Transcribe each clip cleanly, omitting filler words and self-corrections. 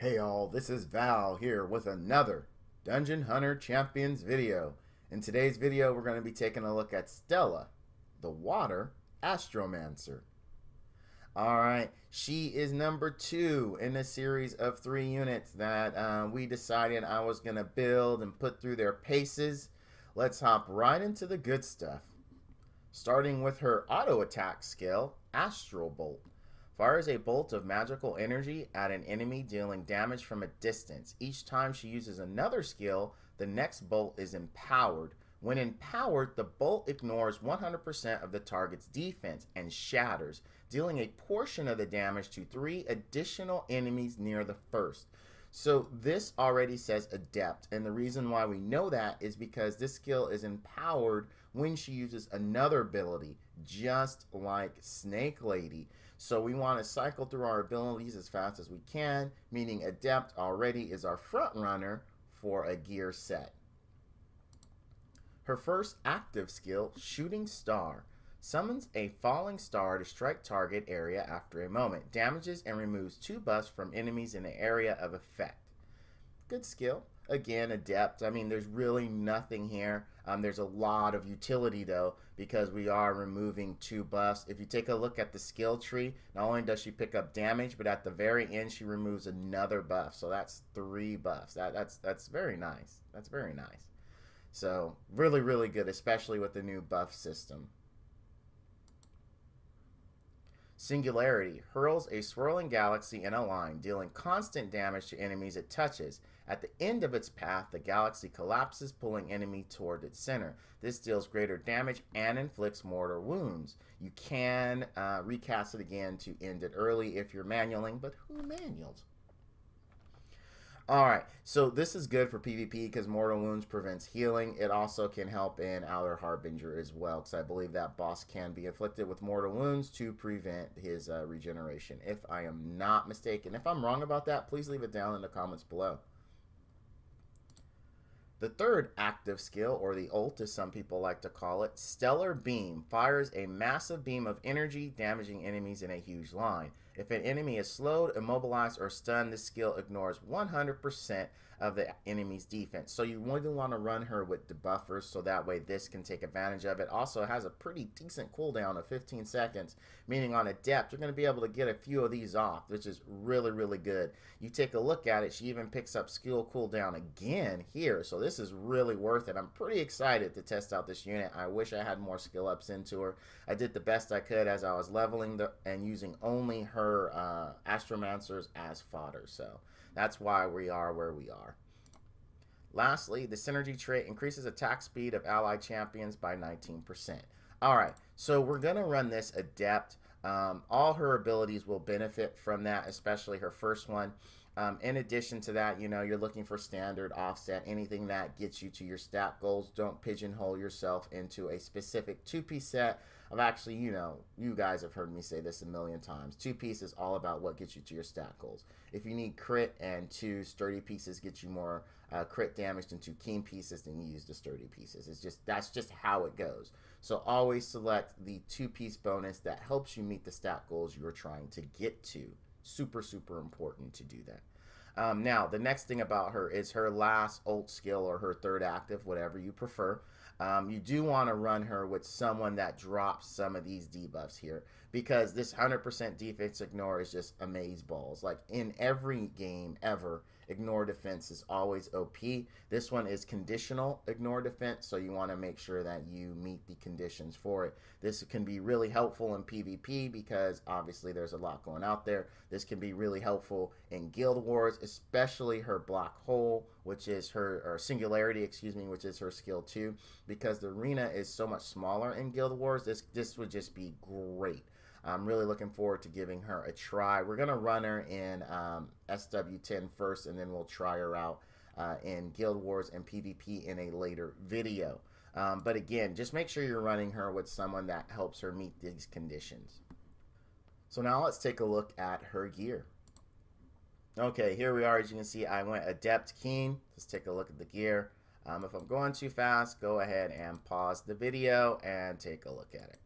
Hey all, this is Val here with another Dungeon Hunter Champions video. In today's video, we're going to be taking a look at Stella, the Water Astromancer. Alright, she is number 2 in a series of 3 units that we decided I was going to build and put through their paces. Let's hop right into the good stuff. Starting with her auto attack skill, Astral Bolt. Fires a bolt of magical energy at an enemy, dealing damage from a distance. Each time she uses another skill, the next bolt is empowered. When empowered, the bolt ignores 100% of the target's defense and shatters, dealing a portion of the damage to 3 additional enemies near the first. So this already says adept, and the reason why we know that is because this skill is empowered when she uses another ability, just like Snake Lady. So we want to cycle through our abilities as fast as we can, meaning adept already is our front runner for a gear set. Her first active skill, Shooting Star, summons a falling star to strike target area after a moment, damages and removes 2 buffs from enemies in the area of effect. Good skill. Again, adept. I mean, there's really nothing here. There's a lot of utility though, because we are removing 2 buffs. If you take a look at the skill tree, not only does she pick up damage, but at the very end she removes another buff. So that's 3 buffs. That's very nice. That's very nice. So really good, especially with the new buff system. Singularity hurls a swirling galaxy in a line, dealing constant damage to enemies it touches. At the end of its path, the galaxy collapses, pulling enemy toward its center. This deals greater damage and inflicts mortal wounds. You can recast it again to end it early if you're manualing, but who manuals? Alright, so this is good for PvP because Mortal Wounds prevents healing. It also can help in Outer Harbinger as well, because I believe that boss can be afflicted with Mortal Wounds to prevent his regeneration, if I am not mistaken. If I'm wrong about that, please leave it down in the comments below. The third active skill, or the ult as some people like to call it, Stellar Beam, fires a massive beam of energy, damaging enemies in a huge line. If an enemy is slowed, immobilized, or stunned, this skill ignores 100% of the enemy's defense. So you really want to run her with debuffers, so that way this can take advantage of it. Also has a pretty decent cooldown of 15 seconds, meaning on adept, you're going to be able to get a few of these off, which is really good. You take a look at it, she even picks up skill cooldown again here, so this is really worth it. I'm pretty excited to test out this unit. I wish I had more skill ups into her. I did the best I could as I was leveling and using only her Astromancers as fodder, so that's why we are where we are. Lastly, the synergy trait increases attack speed of allied champions by 19%. Alright, so we're going to run this adept. All her abilities will benefit from that, especially her first one. In addition to that, you know, you're looking for standard, offset, anything that gets you to your stat goals. Don't pigeonhole yourself into a specific 2-piece set. I've actually, you know, you guys have heard me say this a million times. 2-piece is all about what gets you to your stat goals. If you need crit and 2 sturdy pieces get you more crit damage than 2 keen pieces, then you use the sturdy pieces. That's just how it goes. So always select the 2-piece bonus that helps you meet the stat goals you're trying to get to. Super important to do that. Now, the next thing about her is her last ult skill, or her third active, whatever you prefer. You do want to run her with someone that drops some of these debuffs here, because this 100% defense ignore is just amazeballs. Like in every game ever, ignore defense is always OP. This one is conditional ignore defense, so you want to make sure that you meet the conditions for it. This can be really helpful in PvP because obviously there's a lot going out there. This can be really helpful in Guild Wars, especially her Black Hole, which is her, or Singularity, excuse me, which is her skill 2, because the arena is so much smaller in Guild Wars. This would just be great. I'm really looking forward to giving her a try. We're going to run her in SW10 first, and then we'll try her out in Guild Wars and PvP in a later video. But again, just make sure you're running her with someone that helps her meet these conditions. So now let's take a look at her gear. Okay, here we are. As you can see, I went Adept Keen. Let's take a look at the gear. If I'm going too fast, go ahead and pause the video and take a look at it.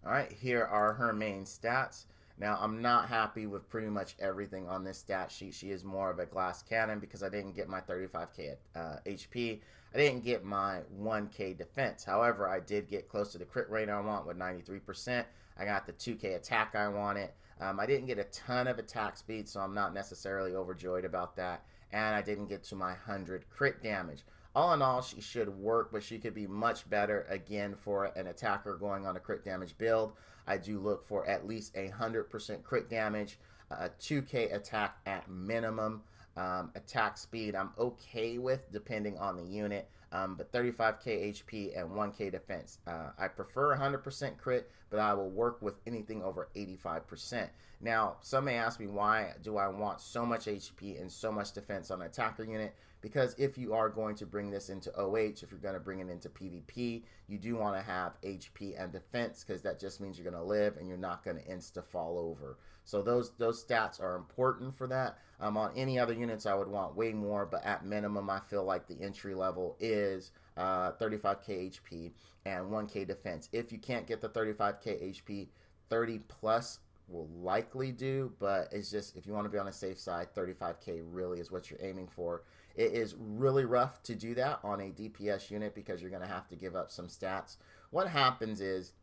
Alright, here are her main stats. Now, I'm not happy with pretty much everything on this stat sheet. She is more of a glass cannon because I didn't get my 35k HP. I didn't get my 1k defense. However, I did get close to the crit rate I want with 93%. I got the 2k attack I wanted. I didn't get a ton of attack speed, so I'm not necessarily overjoyed about that. And I didn't get to my 100 crit damage. All in all, she should work, but she could be much better, again, for an attacker going on a crit damage build. I do look for at least 100% crit damage, a 2k attack at minimum. Attack speed I'm okay with depending on the unit, but 35k HP and 1k defense. I prefer 100% crit, but I will work with anything over 85%. Now, some may ask me, why do I want so much HP and so much defense on an attacker unit? Because if you are going to bring this into OH, if you're going to bring it into PvP, you do want to have HP and defense, because that just means you're going to live and you're not going to insta fall over. So those stats are important for that. On any other units, I would want way more, but at minimum, I feel like the entry level is 35k HP and 1k defense. If you can't get the 35k HP, 30 plus will likely do, but it's just, if you want to be on the safe side, 35k really is what you're aiming for. It is really rough to do that on a DPS unit because you're going to have to give up some stats. What happens is,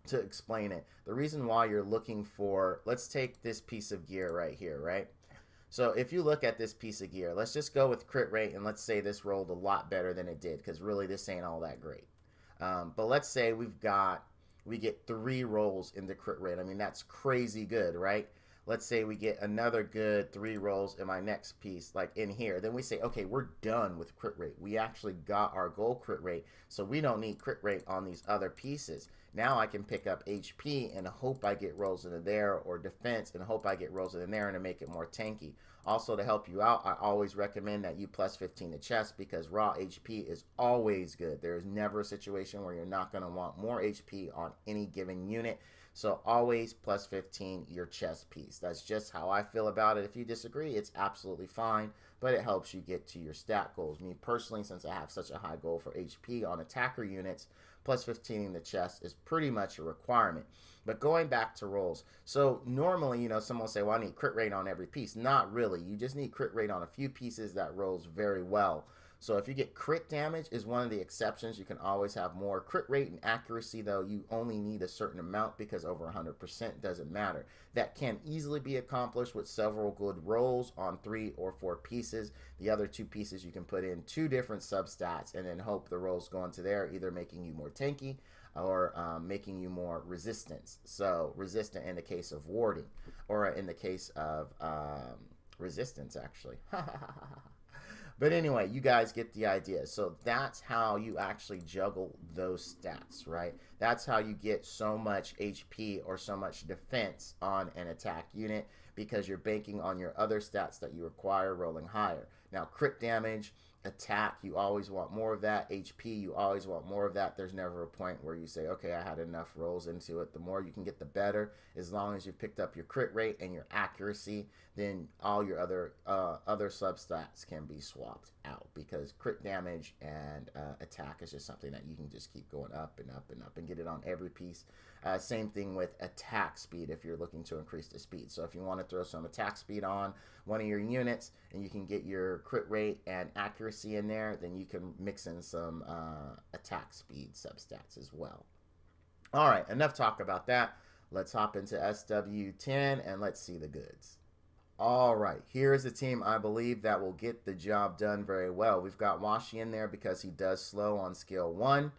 to explain it, the reason why you're looking for, let's take this piece of gear right here, right? So if you look at this piece of gear, let's just go with crit rate, and let's say this rolled a lot better than it did, because really this ain't all that great. But let's say we get 3 rolls in the crit rate. I mean, that's crazy good, right? Let's say we get another good 3 rolls in my next piece, like in here. Then we say, okay, we're done with crit rate. We actually got our goal crit rate, so we don't need crit rate on these other pieces. Now I can pick up HP and hope I get rolls into there, or defense and hope I get rolls in there, and to make it more tanky. Also, to help you out, I always recommend that you plus 15 to chest, because raw HP is always good. There is never a situation where you're not going to want more HP on any given unit. So always plus 15 your chest piece. That's just how I feel about it. If you disagree, it's absolutely fine, but it helps you get to your stat goals. Me personally, since I have such a high goal for HP on attacker units, plus 15 in the chest is pretty much a requirement. But going back to rolls, so normally, you know, someone will say, well, I need crit rate on every piece. Not really. You just need crit rate on a few pieces that rolls very well. So if you get crit damage is one of the exceptions. You can always have more. Crit rate and accuracy, though, you only need a certain amount, because over 100% doesn't matter. That can easily be accomplished with several good rolls on 3 or 4 pieces. The other 2 pieces you can put in 2 different substats and then hope the rolls go into there, either making you more tanky or making you more resistance. So resistant in the case of warding, or in the case of resistance, actually. But anyway, you guys get the idea. So that's how you actually juggle those stats, right? That's how you get so much HP or so much defense on an attack unit, because you're banking on your other stats that you require rolling higher. Now, crit damage, attack, you always want more of that. HP, you always want more of that. There's never a point where you say, okay, I had enough rolls into it. The more you can get, the better. As long as you've picked up your crit rate and your accuracy, then all your other substats can be swapped out, because crit damage and attack is just something that you can just keep going up and up and up and get it on every piece. Same thing with attack speed if you're looking to increase the speed. So if you want to throw some attack speed on one of your units and you can get your crit rate and accuracy in there, then you can mix in some attack speed substats as well. All right, enough talk about that. Let's hop into SW10 and let's see the goods. All right, here's a team I believe that will get the job done very well. We've got Washi in there because he does slow on skill 1.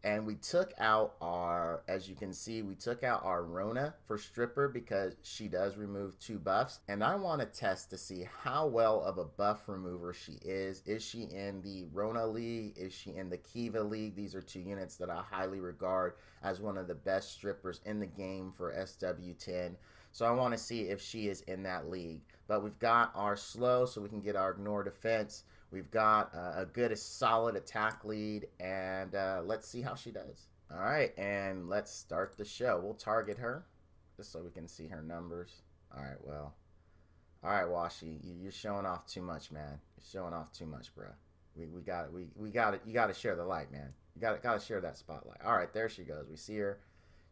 And we took out our, as you can see, we took out our Rona for Stripper because she does remove 2 buffs. And I want to test to see how well of a buff remover she is. Is she in the Rona League? Is she in the Kiva League? These are 2 units that I highly regard as one of the best strippers in the game for SW10. So I want to see if she is in that league. But we've got our slow, so we can get our ignore defense. We've got a good, solid attack lead, and let's see how she does. All right, and let's start the show. We'll target her just so we can see her numbers. All right, well. All right, Washi, you're showing off too much, man. You're showing off too much, bro. We got it. You got to share the light, man. You got to share that spotlight. All right, there she goes. We see her.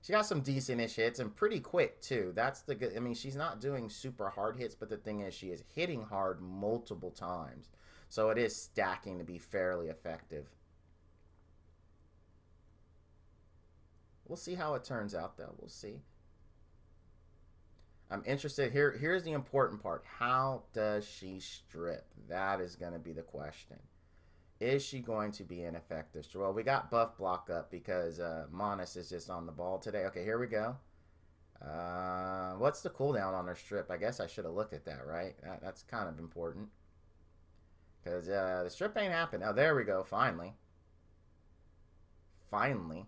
She got some decent-ish hits and pretty quick too. That's the good. I mean, she's not doing super hard hits, but the thing is, she is hitting hard multiple times, so it is stacking to be fairly effective. We'll see how it turns out, though. We'll see. I'm interested here. Here's the important part. How does she strip? That is going to be the question. Is she going to be an effective strip? Well, we got buff block up because Monis is just on the ball today. Okay, here we go. What's the cooldown on her strip? I guess I should have looked at that, right? That's kind of important. Because the strip ain't happening. Oh, there we go. Finally. Finally.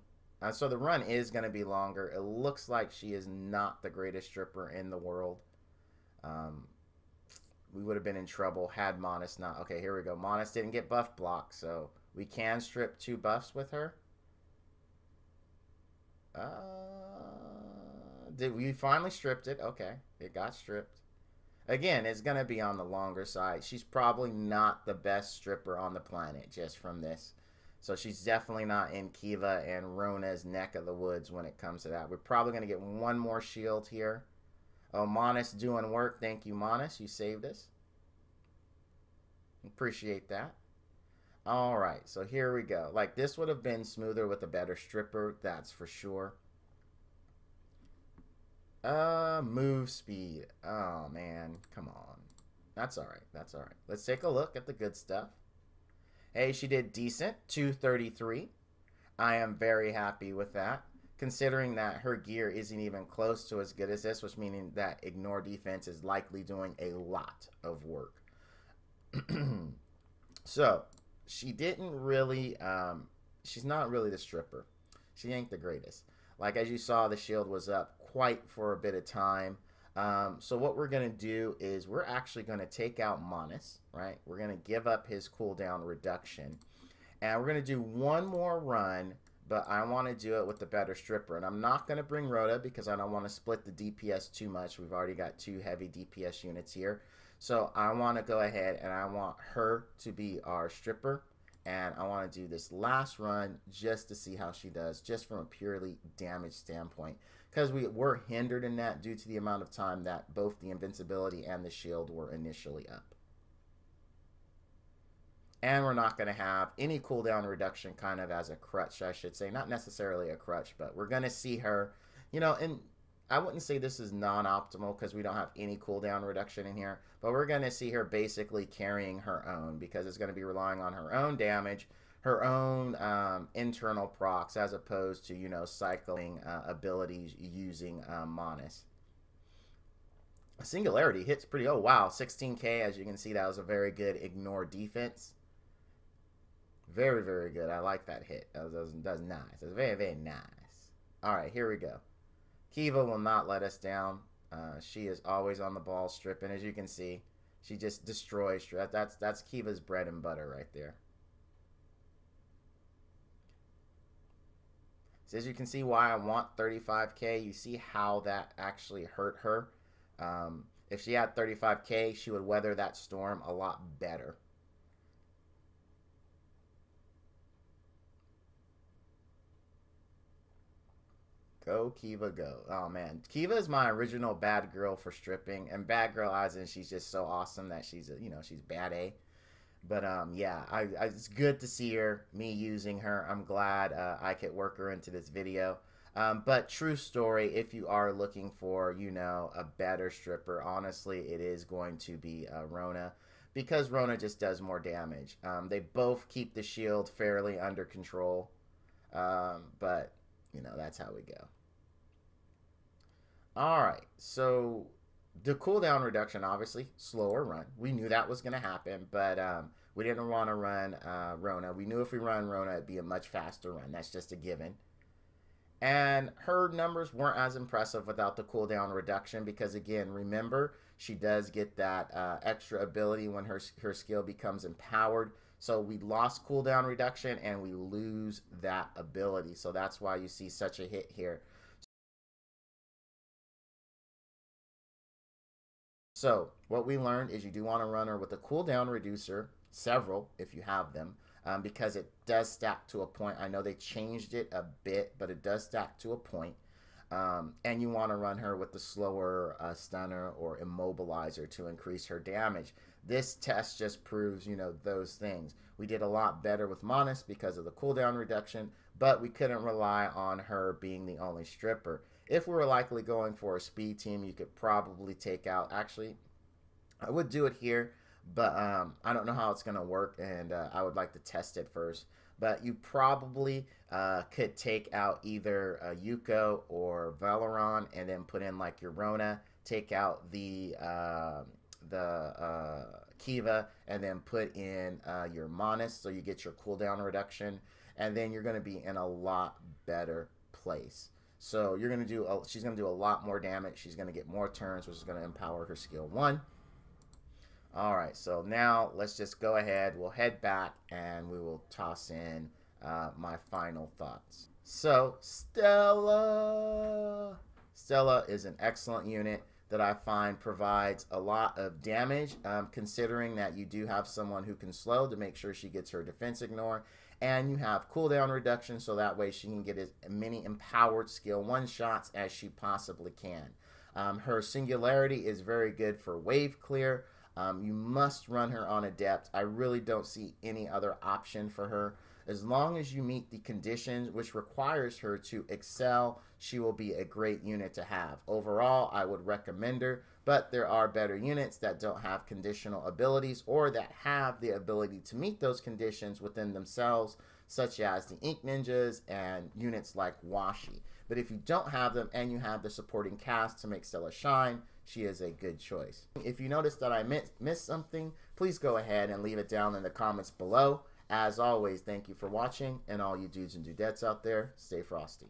So the run is going to be longer. It looks like she is not the greatest stripper in the world. We would have been in trouble had Monis not. Okay, here we go. Monis didn't get buff block, so we can strip 2 buffs with her. Did we finally stripped it? Okay, it got stripped. Again, it's going to be on the longer side. She's probably not the best stripper on the planet just from this. So she's definitely not in Kiva and Rona's neck of the woods when it comes to that. We're probably going to get one more shield here. Oh, Monis doing work. Thank you, Monis. You saved us. Appreciate that. All right, so here we go. Like, this would have been smoother with a better stripper. That's for sure. Move speed. Oh, man. Come on. That's all right. That's all right. Let's take a look at the good stuff. Hey, she did decent, 233. I am very happy with that, considering that her gear isn't even close to as good as this, which meaning that ignore defense is likely doing a lot of work. So, she didn't really, she's not really the stripper. She ain't the greatest. Like, as you saw, the shield was up quite for a bit of time. So what we're going to do is we're actually going to take out Monis, right? We're going to give up his cooldown reduction. And we're going to do one more run, but I want to do it with the better stripper. And I'm not going to bring Rhoda because I don't want to split the DPS too much. We've already got 2 heavy DPS units here. So I want to go ahead and I want her to be our stripper. And I want to do this last run just to see how she does, just from a purely damage standpoint. Because we were hindered in that due to the amount of time that both the invincibility and the shield were initially up. And we're not going to have any cooldown reduction kind of as a crutch, I should say. Not necessarily a crutch, but we're going to see her, you know, and I wouldn't say this is non-optimal because we don't have any cooldown reduction in here. But we're going to see her basically carrying her own because it's going to be relying on her own damage, her own internal procs, as opposed to, you know, cycling abilities using Monis. Singularity hits pretty, oh wow, 16k. As you can see, that was a very good ignore defense. Very, very good. I like that hit. That was nice. That's very, very nice. All right, here we go. Kiva will not let us down. She is always on the ball stripping. As you can see, she just destroys. That's Kiva's bread and butter right there. So as you can see why I want 35k, you see how that actually hurt her. If she had 35k, she would weather that storm a lot better. Go, Kiva, go. Oh, man. Kiva is my original bad girl for stripping. And bad girl as in she's just so awesome that she's, you know, she's bad A. But, yeah, it's good to see her, me using her. I'm glad I could work her into this video. But true story, if you are looking for, you know, a better stripper, honestly, it is going to be Rona. Because Rona just does more damage. They both keep the shield fairly under control. But, you know, that's how we go. Alright, so the cooldown reduction, obviously, slower run. We knew that was going to happen, but we didn't want to run Rona. We knew if we run Rona, it'd be a much faster run. That's just a given. And her numbers weren't as impressive without the cooldown reduction because, again, remember, she does get that extra ability when her skill becomes empowered. So we lost cooldown reduction and we lose that ability. So that's why you see such a hit here. So what we learned is you do want to run her with a cooldown reducer, several if you have them, because it does stack to a point. I know they changed it a bit, but it does stack to a point. And you want to run her with the slower stunner or immobilizer to increase her damage. This test just proves, you know, those things. We did a lot better with Monis because of the cooldown reduction, but we couldn't rely on her being the only stripper. If we were likely going for a speed team, you could probably take out, actually, I would do it here, but I don't know how it's going to work, and I would like to test it first. But you probably could take out either Yuko or Valeron and then put in like your Rona, take out the Kiva, and then put in your Monis so you get your cooldown reduction, and then you're going to be in a lot better place. So you're going to do, she's going to do a lot more damage. She's going to get more turns, which is going to empower her skill 1. All right, so now let's just go ahead. We'll head back and we will toss in my final thoughts. So Stella is an excellent unit that I find provides a lot of damage, considering that you do have someone who can slow to make sure she gets her defense ignore, and you have cooldown reduction so that way she can get as many empowered skill 1 shots as she possibly can. Her singularity is very good for wave clear. You must run her on Adept. I really don't see any other option for her. As long as you meet the conditions, which requires her to excel, she will be a great unit to have. Overall, I would recommend her, but there are better units that don't have conditional abilities or that have the ability to meet those conditions within themselves, such as the Ink Ninjas and units like Washi. But if you don't have them and you have the supporting cast to make Stella shine, she is a good choice. If you notice that I missed something, please go ahead and leave it down in the comments below. As always, thank you for watching, and all you dudes and dudettes out there, stay frosty.